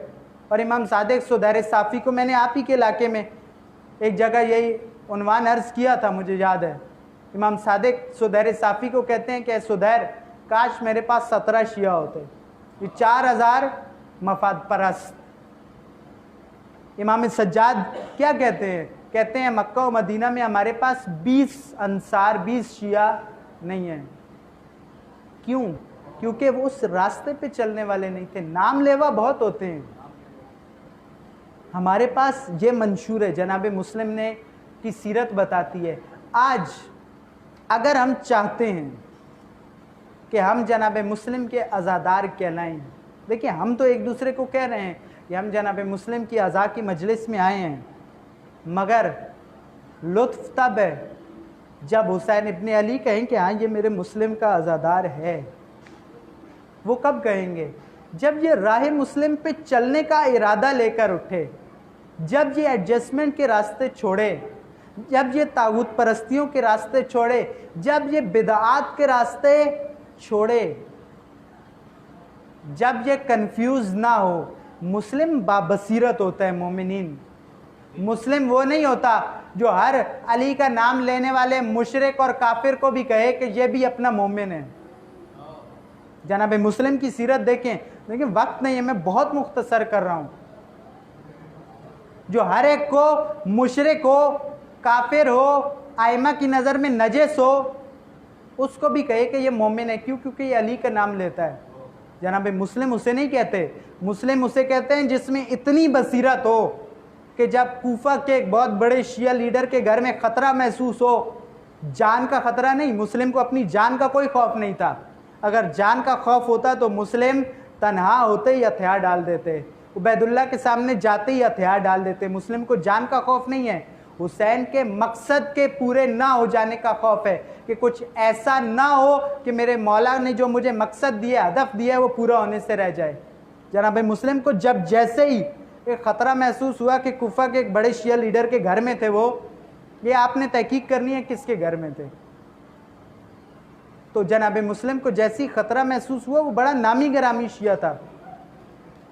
اور امام صادق سدیر صافی کو میں نے آپ ہی کے علاقے میں ایک جگہ یہی عنوان عرض کیا تھا, مجھے یاد ہے. امام صادق سدیر صافی کو کہتے ہیں کہ اے سدیر, کاش میرے پاس 17 شیعہ ہوتے, یہ 4000 مفاد پرست. امام سجاد کیا کہتے ہیں؟ کہتے ہیں مکہ و مدینہ میں ہمارے پاس 20 انصار 20 شیعہ نہیں ہیں. کیوں؟ کیونکہ وہ اس راستے پہ چلنے والے نہیں تھے. نام لیوا بہت ہوتے ہیں, ہمارے پاس یہ منشور ہے. جناب مسلم نے کی سیرت بتاتی ہے. آج اگر ہم چاہتے ہیں کہ ہم جناب مسلم کے عزادار کہلائیں, دیکھیں ہم تو ایک دوسرے کو کہہ رہے ہیں کہ ہم جناب مسلم کی عزا کی مجلس میں آئے ہیں, مگر لطف تب ہے جب حسین ابن علی کہیں کہ ہاں یہ میرے مسلم کا عزادار ہے. وہ کب کہیں گے؟ جب یہ راہ مسلم پہ چلنے کا ارادہ لے کر اٹھے, جب یہ ایڈجسٹمنٹ کے راستے چھوڑے, جب یہ طاغوت پرستیوں کے راستے چھوڑے, جب یہ بدعات کے راستے چھوڑے, جب یہ کنفیوز نہ ہو. مسلم بابصیرت ہوتا ہے مومنین. مسلم وہ نہیں ہوتا جو ہر علی کا نام لینے والے مشرک اور کافر کو بھی کہے کہ یہ بھی اپنا مومن ہے. جناب مسلم کی سیرت دیکھیں, لیکن وقت نہیں ہے, میں بہت مختصر کر رہا ہوں. جو ہر ایک کو مشرک ہو, کافر ہو, ائمہ کی نظر میں نجس ہو, اس کو بھی کہے کہ یہ مومن ہے. کیوں؟ کیونکہ یہ علی کا نام لیتا ہے. جناب مسلم اسے نہیں کہتے. مسلم اسے کہتے ہیں جس میں اتنی بصیرت ہو کہ جب کوفہ کے ایک بہت بڑے شیعہ لیڈر کے گھر میں خطرہ محسوس ہو, جان کا خطرہ نہیں, مسلم کو اپنی جان کا کوئی خوف نہیں تھا. اگر جان کا خوف ہوتا تو مسلم تنہا ہوتے ہی ہتھیار ڈال دیتے, عبید اللہ کے سامنے جاتے ہی ہتھیار ڈال دیتے. مسلم کو جان کا خوف نہیں ہے, حسین کے مقصد کے پورے نہ ہو جانے کا خوف ہے کہ کچھ ایسا نہ ہو کہ میرے مولا نے جو مجھے مقصد دیا, ہدف دیا ہے, وہ پورا ہونے سے رہ جائے. جناب مسلم کو جب جیسے ہی ایک خطرہ محسوس ہوا کہ کوفہ کے ایک بڑے شیعہ لیڈر کے گھر میں تھے, وہ یہ آپ نے تحقیق کرنی ہے کس کے گھر میں تھے, تو جناب مسلم کو جیسی خطرہ محسوس ہوا, وہ بڑا نامی گرامی شیعہ تھا,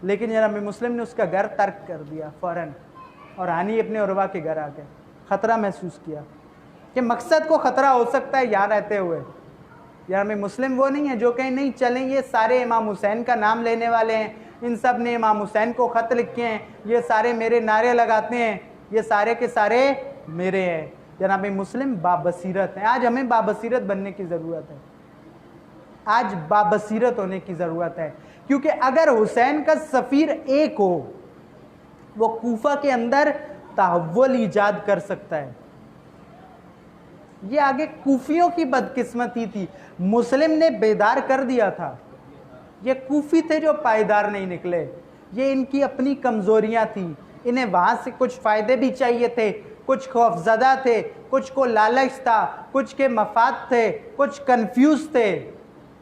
لیکن جناب مسلم نے اس کا گھر ترک کر دیا فوراً اور ہانی ابن عروہ کے گھر آ کے خطرہ محسوس کیا کہ مقصد کو خطرہ ہو سکتا ہے یہاں رہتے ہوئے. جناب مسلم وہ نہیں ہے جو کہیں نہیں چلیں یہ سارے امام حسین کا نام لینے والے ہیں, ان سب نے امام حسین کو خط لکھے ہیں, یہ سارے میرے نعرے لگاتے ہیں, یہ سارے کے سارے میرے ہیں. جناب مسلم بابصیرت ہیں. آج ہمیں بابصیرت بننے کی ضرورت ہے, آج بابصیرت ہونے کی ضرورت ہے, کیونکہ اگر حسین کا سفیر ایک ہو, وہ کوفہ کے اندر تحول ایجاد کر سکتا ہے. یہ آگے کوفیوں کی بدقسمتی تھی, مسلم نے بیدار کر دیا تھا. یہ کوفی تھے جو پائیدار نہیں نکلے, یہ ان کی اپنی کمزوریاں تھیں, انہیں وہاں سے کچھ فائدے بھی چاہیے تھے, کچھ خوفزدہ تھے, کچھ کو لالچ تھا, کچھ کے مفاد تھے, کچھ کنفیوز تھے.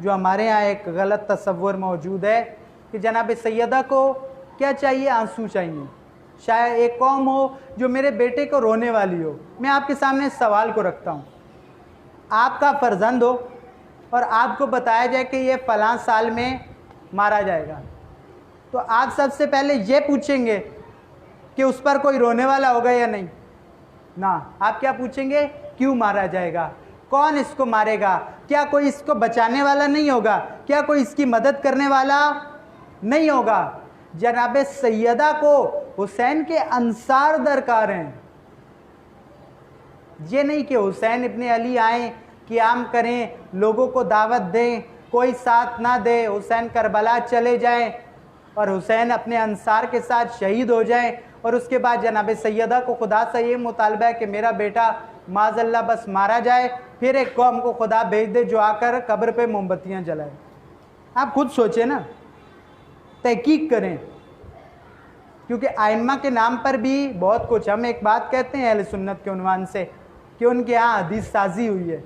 جو ہمارے ہاں ایک غلط تصور موجود ہے کہ جناب سیدہ کو کیا چاہیے؟ آنسو چاہیے. شاید ایک قوم ہو جو میرے بیٹے کو رونے والی ہو. میں آپ کے سامنے اس سوال کو رکھتا ہوں. آپ کا فرزند ہو اور آپ کو بتایا جائے کہ یہ فلاں سال میں مارا جائے گا, تو آپ سب سے پہلے یہ پوچھیں گے کہ اس پر کوئی رونے والا ہوگا یا نہیں؟ نہ, آپ کیا پوچھیں گے؟ کیوں مارا جائے گا؟ کون اس کو مارے گا؟ کیا کوئی اس کو بچانے والا نہیں ہوگا؟ کیا کوئی اس کی مدد کرنے والا نہیں ہوگا؟ جناب سیدہ کو حسین کے انصار درکار ہیں. یہ نہیں کہ حسین ابن علی آئیں, قیام کریں, لوگوں کو دعوت دیں, کوئی ساتھ نہ دے, حسین کربلا چلے جائیں اور حسین اپنے انصار کے ساتھ شہید ہو جائیں, اور اس کے بعد جناب سیدہ کو خدا سے یہ مطالبہ ہے کہ میرا بیٹا معاذ اللہ بس مارا جائے, پھر ایک قوم کو خدا بھیج دے جو آ کر قبر پہ موم بتیاں جلائے. آپ خود سوچیں نا, تحقیق کریں, کیونکہ ائمہ کے نام پر بھی بہت کچھ. ہم ایک بات کہتے ہیں اہل سنت کے عنوان سے کہ ان کے ہاں حدیث سازی ہوئی ہے.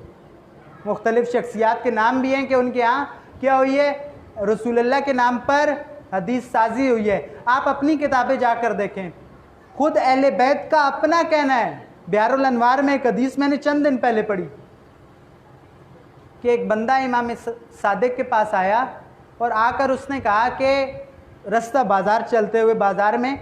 مختلف شخصیات کے نام بھی ہیں کہ ان کے ہاں کیا ہوئی ہے؟ رسول اللہ کے نام پر حدیث سازی ہوئی ہے. آپ اپنی کتابیں جا کر دیکھیں, خود اہل بیت کا اپنا کہنا ہے. بہار الانوار میں ایک حدیث میں نے چند دن پہلے پڑھی کہ ایک بندہ امام صادق کے پاس آیا اور آ کر اس نے کہا کہ رستہ بازار چلتے ہوئے, بازار میں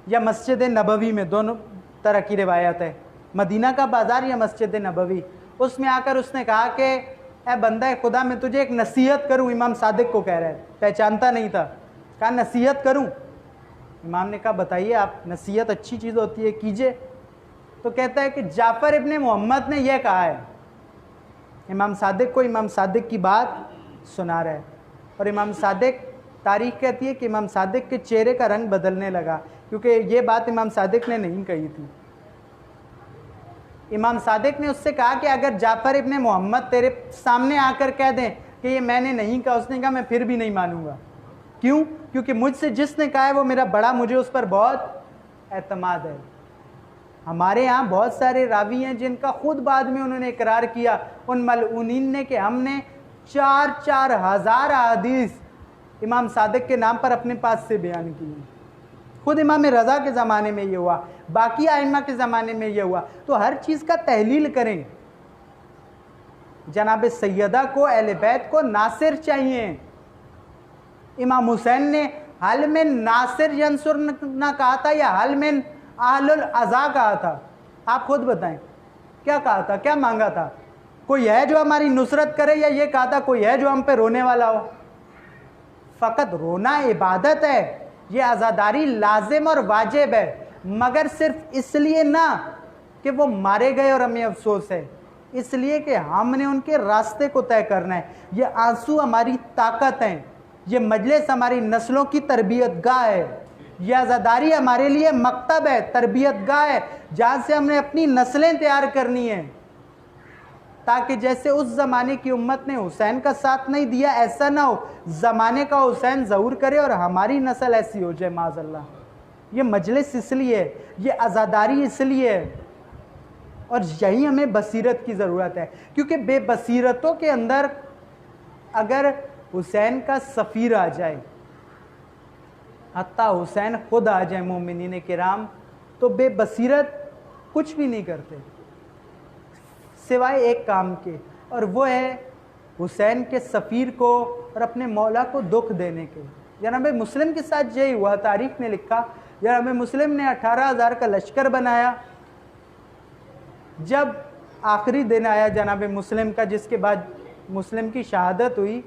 یا مسجد نبوی میں, دونوں طرح کی روایت ہے, مدینہ کا بازار یا مسجد نبوی, اس میں آ کر اس نے کہا کہ اے بندہ خدا میں تجھے ایک نصیحت کروں. امام صادق کو کہہ رہا ہے, پہچانتا نہیں تھا. کہا نصیحت کروں. امام نے کہا بتائیے, آپ, نصیحت اچھی چیز ہوتی ہے, کیجئے. تو کہتا ہے کہ جعفر ابن محمد نے یہ کہا ہے. امام صادق کو امام صادق کی بات سنا رہا ہے, اور امام صادق, تاریخ کہتی ہے کہ امام صادق کے چہرے کا رنگ بدلنے لگا, کیونکہ یہ بات امام صادق نے نہیں کہی تھی. امام صادق نے اس سے کہا کہ اگر جعفر ابن محمد تیرے سامنے آ کر کہہ دیں کہ یہ میں نے نہیں کہا, اس نے کہا میں پھر بھی نہیں مانوں گا. کیوں؟ کیونکہ مجھ سے جس نے کہا ہے وہ میرا بڑا, مجھے اس پر بہت اعتماد ہے. ہمارے ہاں بہت سارے راوی ہیں جن کا خود بعد میں انہوں نے اقرار کیا, ان ملعونین نے, کہ ہم نے 4,000 احادیث امام صادق کے نام پر اپنے پاس سے بیان کی ہیں. خود امام رضا کے زمانے میں یہ ہوا, باقی ائمہ کے زمانے میں یہ ہوا. تو ہر چیز کا تحلیل کریں. جناب سیدہ کو, اہل بیت کو ناصر چاہیے. امام حسین نے حل من ناصر ینصر نہ کہا تھا یا حل من اہل العزا کہا تھا؟ آپ خود بتائیں, کیا کہا تھا, کیا مانگا تھا؟ کوئی ہے جو ہماری نصرت کرے, یا یہ کہا تھا کوئی ہے جو ہم پہ رونے والا ہو؟ فقط رونا عبادت ہے, یہ عزاداری لازم اور واجب ہے, مگر صرف اس لیے نہ کہ وہ مارے گئے اور ہمیں افسوس ہے, اس لیے کہ ہم نے ان کے راستے کو طے کرنا ہے. یہ آنسو ہماری طاقت ہیں, یہ مجلس ہماری نسلوں کی تربیت گاہ ہے, یہ عزاداری ہمارے لیے مکتب ہے, تربیت گاہ ہے, جہاں سے ہم نے اپنی نسلیں تیار کرنی ہیں, تاکہ جیسے اس زمانے کی امت نے حسین کا ساتھ نہیں دیا, ایسا نہ ہو زمانے کا حسین ظہور کرے اور ہماری نسل ایسی ہو جائے معاذ اللہ. یہ مجلس اس لیے ہے, یہ عزاداری اس لیے ہے, اور یہی ہمیں بصیرت کی ضرورت ہے. کیونکہ بے بصیرتوں کے اندر اگر حسین کا سفیر آ جائے, حتیٰ حسین خود آ جائے مومنین کرام, تو بے بصیرت کچھ بھی نہیں کرتے سوائے ایک کام کے, اور وہ ہے حسین کے سفیر کو اور اپنے مولا کو دکھ دینے کے. جناب مسلم کے ساتھ یہی ہوا. تاریخ نے لکھا, جناب مسلم نے 18,000 کا لشکر بنایا. جب آخری دن آیا جناب مسلم کا, جس کے بعد مسلم کی شہادت ہوئی,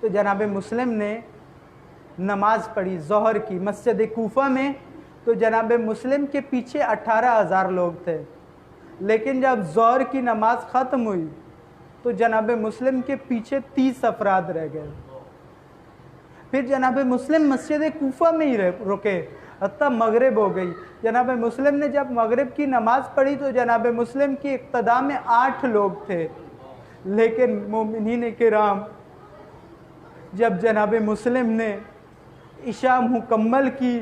تو جناب مسلم نے نماز پڑھی ظہر کی مسجد کوفہ میں. تو جناب مسلم کے پیچھے 18,000 لوگ تھے, لیکن جب ظہر کی نماز ختم ہوئی تو جناب مسلم کے پیچھے 30 افراد رہ گئے. پھر جناب مسلم مسجد کوفہ میں ہی رکے حتیٰ مغرب ہو گئی. جناب مسلم نے جب مغرب کی نماز پڑھی تو جناب مسلم کی اقتداء میں 8 لوگ تھے, لیکن مومنین کرام جب جناب مسلم نے عشاء مکمل کی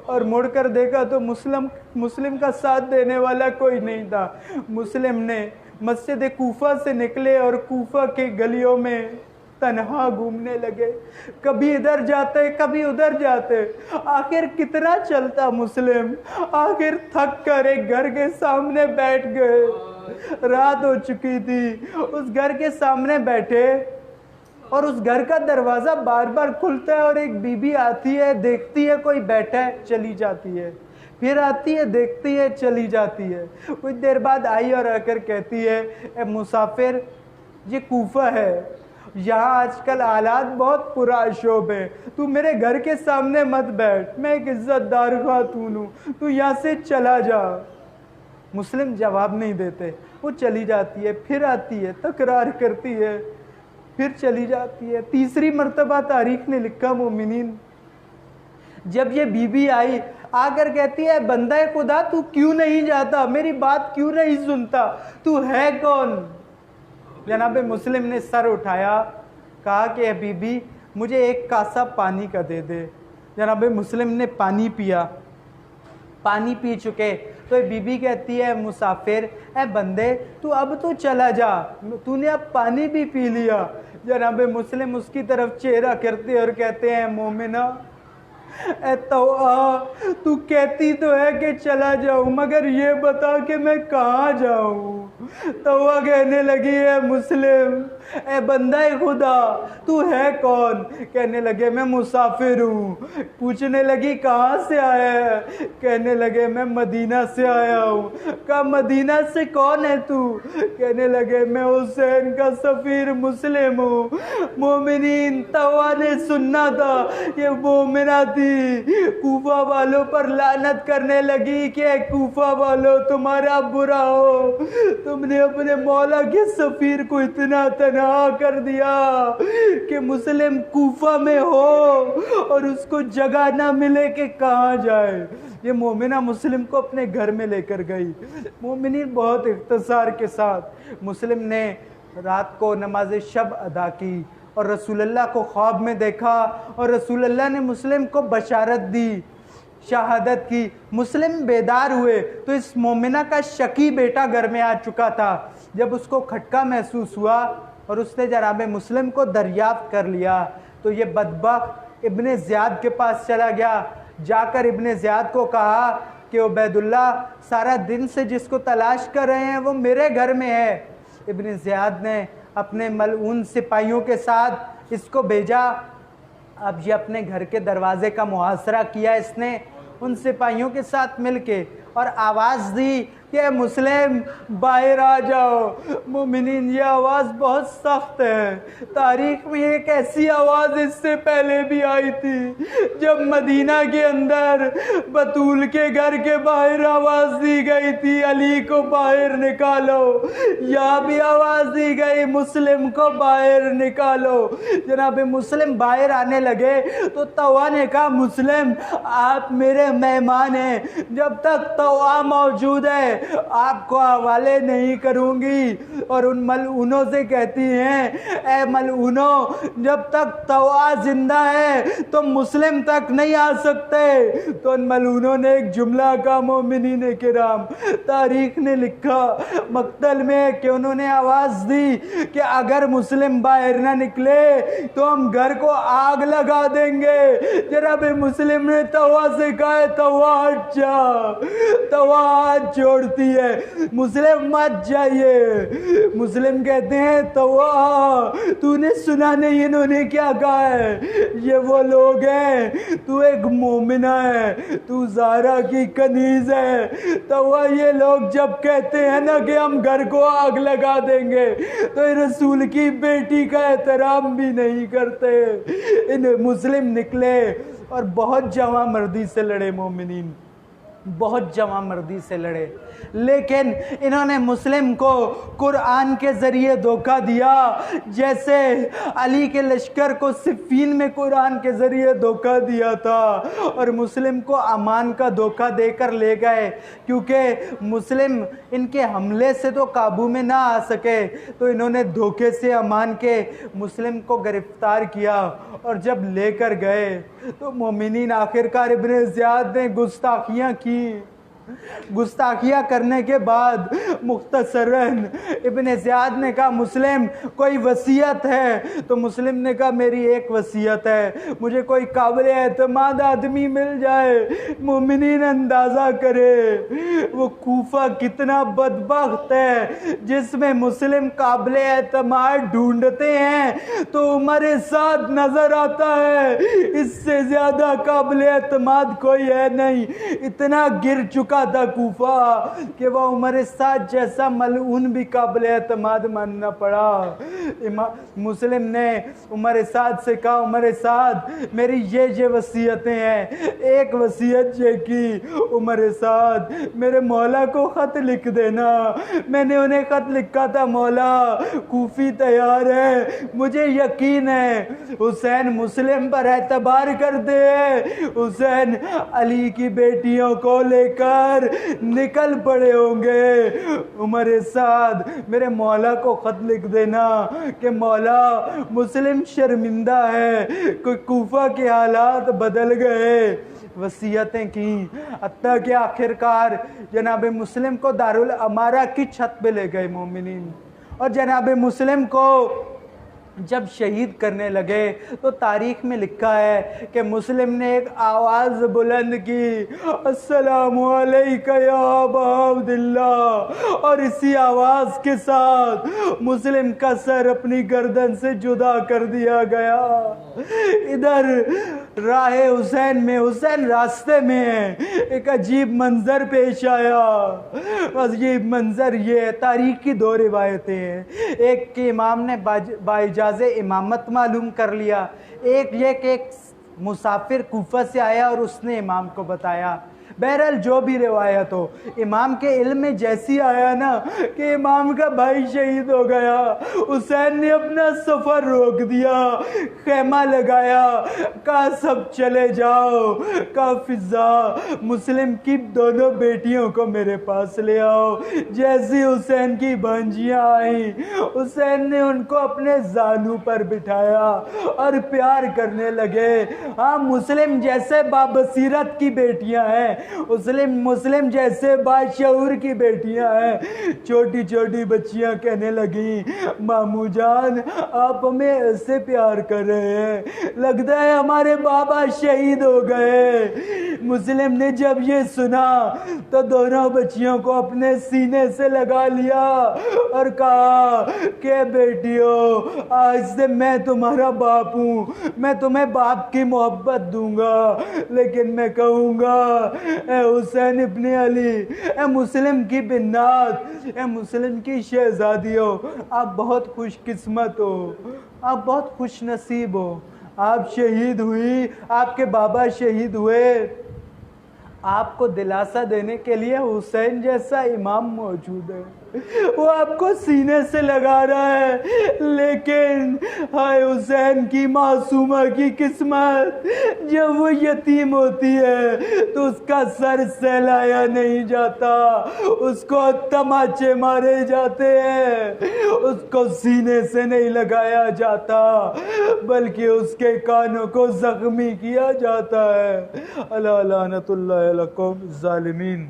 اور مڑ کر دیکھا تو مسلم کا ساتھ دینے والا کوئی نہیں تھا. مسلم نے مسجد کوفہ سے نکلے اور کوفہ کے گلیوں میں تنہا گھومنے لگے، کبھی ادھر جاتے کبھی ادھر جاتے۔ آخر کتنا چلتا مسلم، آخر تھک کر ایک گھر کے سامنے بیٹھ گئے۔ رات ہو چکی تھی، اس گھر کے سامنے بیٹھے اور اس گھر کا دروازہ بار بار کھلتا ہے اور ایک بی بی آتی ہے، دیکھتی ہے کوئی بیٹھا ہے، چلی جاتی ہے، پھر آتی ہے، دیکھتی ہے، چلی جاتی ہے۔ کچھ دیر بعد آئی اور آ کر کہتی ہے، اے مسافر، یہ کوفہ ہے، یہاں آج کل حالات بہت پرآشوب ہیں، تو میرے گھر کے سامنے مت بیٹھ، میں ایک عزت دار خاتون ہوں، تو یہاں سے چلا جا۔ مسلم جواب نہیں دیتے، وہ چلی جاتی ہے، پھر آتی ہے، تکرار کرتی ہے، پھر چلی جاتی ہے۔ تیسری مرتبہ تاریخ نے لکھا مومنین، جب یہ بی بی آئی، آ کر کہتی ہے، بندہ خدا تو کیوں نہیں جاتا، میری بات کیوں نہیں سنتا، تو ہے کون؟ جناب مسلم نے سر اٹھایا، کہا کہ اے بی بی مجھے ایک کاسا پانی کا دے دے۔ جناب مسلم نے پانی پیا، پانی پی چکے تو بی بی کہتی ہے، مسافر، اے بندے تو اب تو چلا جا، تو نے اب پانی بھی پی لیا۔ جناب مسلم اس کی طرف چہرہ کرتے اور کہتے ہیں، مومنہ، اے توآ، تو کہتی تو ہے کہ چلا جاؤں، مگر یہ بتا کہ میں کہاں جاؤں؟ توآ کہنے لگی، اے مسلم، اے بندہ خدا، تو ہے کون؟ کہنے لگے، میں مسافر ہوں۔ پوچھنے لگی، کہاں سے آیا ہے؟ کہنے لگے، میں مدینہ سے آیا ہوں۔ کہا، مدینہ سے کون ہے تو؟ کہنے لگے، میں حسین کا سفیر مسلم ہوں۔ مومنین، توآ نے سننا تھا، یہ مومنہ تھی، کوفہ والوں پر لعنت کرنے لگی کہ اے کوفہ والوں، تمہارا برا ہو، تم نے اپنے مولا کے سفیر کو اتنا تنہا کر دیا کہ مسلم کوفہ میں ہو اور اس کو جگہ نہ ملے کہ کہاں جائے۔ یہ مومنہ مسلم کو اپنے گھر میں لے کر گئی۔ مومنین، بہت اختصار کے ساتھ مسلم نے رات کو نماز شب ادا کی اور رسول اللہ کو خواب میں دیکھا اور رسول اللہ نے مسلم کو بشارت دی، شہادت کی۔ مسلم بیدار ہوئے تو اس مومنہ کا شقی بیٹا گھر میں آ چکا تھا۔ جب اس کو کھٹکا محسوس ہوا اور اس نے جناب مسلم کو دریافت کر لیا تو یہ بدبخت ابن زیاد کے پاس چلا گیا، جا کر ابن زیاد کو کہا کہ عبید اللہ سارا دن سے جس کو تلاش کر رہے ہیں وہ میرے گھر میں ہے۔ ابن زیاد نے اپنے ملعون سپاہیوں کے ساتھ اس کو بھیجا۔ اب یہ اپنے گھر کے دروازے کا محاصرہ کیا اس نے ان سپاہیوں کے ساتھ مل کے، اور آواز دی کہ اے مسلم باہر آ جاؤ۔ مومنین، یہ آواز بہت سخت ہے۔ تاریخ میں ایک ایسی آواز اس سے پہلے بھی آئی تھی جب مدینہ کے اندر بطول کے گھر کے باہر آواز دی گئی تھی، علی کو باہر نکالو۔ یہاں بھی آواز دی گئی، مسلم کو باہر نکالو۔ جناب مسلم باہر آنے لگے تو توآ نے کہا، مسلم آپ میرے مہمان ہیں، جب تک توآ موجود ہے آپ کو حوالے نہیں کروں گی۔ اور ان ملعونوں سے کہتی ہیں، اے ملعونوں، جب تک توآ زندہ ہے تو مسلم تک نہیں آ سکتے۔ تو ان ملعونوں نے ایک جملہ کہا، مومنین کرام، تاریخ نے لکھا مقتل میں کہ انہوں نے آواز دی کہ اگر مسلم باہر نہ نکلے تو ہم گھر کو آگ لگا دیں گے۔ جناب مسلم نے توآ سے کہا، توآ ہٹ جا۔ توآ ہاتھ جوڑتی ہے، مسلم مت جائیے۔ مسلم کہتے ہیں، توآ تو نے سنا نہیں انہوں نے کیا کہا ہے؟ یہ وہ لوگ ہیں، تو ایک مومنہ ہے، تو زہرا کی کنیز ہے۔ توآ یہ لوگ جب کہتے ہیں نا کہ ہم گھر کو آگ لگا دیں گے تو رسول کی بیٹی کا احترام بھی نہیں کرتے۔ ان مسلم نکلے اور بہت جواں مردی سے لڑے، مومنین، بہت جواں مردی سے لڑے، لیکن انہوں نے مسلم کو قرآن کے ذریعے دھوکہ دیا، جیسے علی کے لشکر کو صفین میں قرآن کے ذریعے دھوکہ دیا تھا، اور مسلم کو امان کا دھوکہ دے کر لے گئے، کیونکہ مسلم ان کے حملے سے تو قابو میں نہ آ سکے، تو انہوں نے دھوکے سے امان کے مسلم کو گرفتار کیا، اور جب لے کر گئے تو مومنین آخرکار ابن زیاد نے گستاخیاں کی، گستاخیاں کرنے کے بعد مختصراً ابن زیاد نے کہا مسلم کوئی وصیت ہے؟ تو مسلم نے کہا میری ایک وصیت ہے، مجھے کوئی قابل اعتماد آدمی مل جائے، مومنین اندازہ کرے وہ کوفہ کتنا بدبخت ہے جس میں مسلم قابل اعتماد ڈھونڈتے ہیں تو عمر سعد نظر آتا ہے، اس سے زیادہ قابل اعتماد کوئی ہے نہیں۔ اتنا گر چکا تھا کوفہ کہ وہ عمر سعد جیسا ملعون بھی قابل اعتماد ماننا پڑا۔ مسلم نے عمر سعد سے کہا عمر سعد میری یہ وصیتیں ہیں۔ ایک وصیت یہ کی عمر سعد میرے مولا کو خط لکھ دینا، میں نے انہیں خط لکھا تھا مولا کوفی تیار ہے، مجھے یقین ہے حسین مسلم پر اعتبار کرتے ہیں، حسین علی کی بیٹیوں کو لے کر نکل پڑے ہوں گے۔ عمر سعد میرے مولا کو خط لکھ دینا کہ مولا مسلم شرمندہ ہے، کوفہ کے حالات بدل گئے۔ وصیتیں کی حتیٰ کہ آخرکار جناب مسلم کو دارالامارہ کی چھت پہ لے گئے مومنین، اور جناب مسلم کو جب شہید کرنے لگے تو تاریخ میں لکھا ہے کہ مسلم نے ایک آواز بلند کی السلام علیکہ یا ابا عبداللہ، اور اسی آواز کے ساتھ مسلم کا سر اپنی گردن سے جدا کر دیا گیا۔ ادھر راہ حسین میں حسین راستے میں ہے، ایک عجیب منظر پیش آیا۔ عجیب منظر یہ تاریخ کی دو روایتیں ہیں، ایک کہ امام نے باجاز امامت معلوم کر لیا، ایک یہ کہ ایک مسافر کوفہ سے آیا اور اس نے امام کو بتایا۔ بہرحال جو بھی روایت ہو، امام کے علم میں جیسی آیا نا کہ امام کا بھائی شہید ہو گیا، حسین نے اپنا سفر روک دیا، خیمہ لگایا، کہا سب چلے جاؤ، کہا فضا مسلم کی دونوں بیٹیوں کو میرے پاس لے آؤ۔ جیسی حسین کی بھانجیاں آئیں، حسین نے ان کو اپنے زانو پر بٹھایا اور پیار کرنے لگے۔ ہاں مسلم جیسے بابصیرت کی بیٹیاں ہیں، مسلم جیسے باشعور کی بیٹیاں ہیں۔ چھوٹی چھوٹی بچیاں کہنے لگیں ماموں جان آپ ہمیں ایسے پیار کر رہے ہیں لگتا ہے ہمارے بابا شہید ہو گئے۔ مسلم نے جب یہ سنا تو دونوں بچیوں کو اپنے سینے سے لگا لیا اور کہا کہ بیٹیوں آج سے میں تمہارا باپ ہوں، میں تمہیں باپ کی محبت دوں گا، لیکن میں کہوں گا اے حسین ابن علی، اے مسلم کی بنات، اے مسلم کی شہزادیوں، آپ بہت خوش قسمت ہو، آپ بہت خوش نصیب ہو، آپ شہید ہوئی، آپ کے بابا شہید ہوئے، آپ کو دلاسا دینے کے لیے حسین جیسا امام موجود ہے، وہ آپ کو سینے سے لگا رہا ہے۔ لیکن ہائے حسین کی معصومہ کی قسمت، جب وہ یتیم ہوتی ہے تو اس کا سر سہلایا نہیں جاتا، اس کو تماچے مارے جاتے ہیں، اس کو سینے سے نہیں لگایا جاتا بلکہ اس کے کانوں کو زخمی کیا جاتا ہے۔ الا لعنت اللہ علیکم ظالمین۔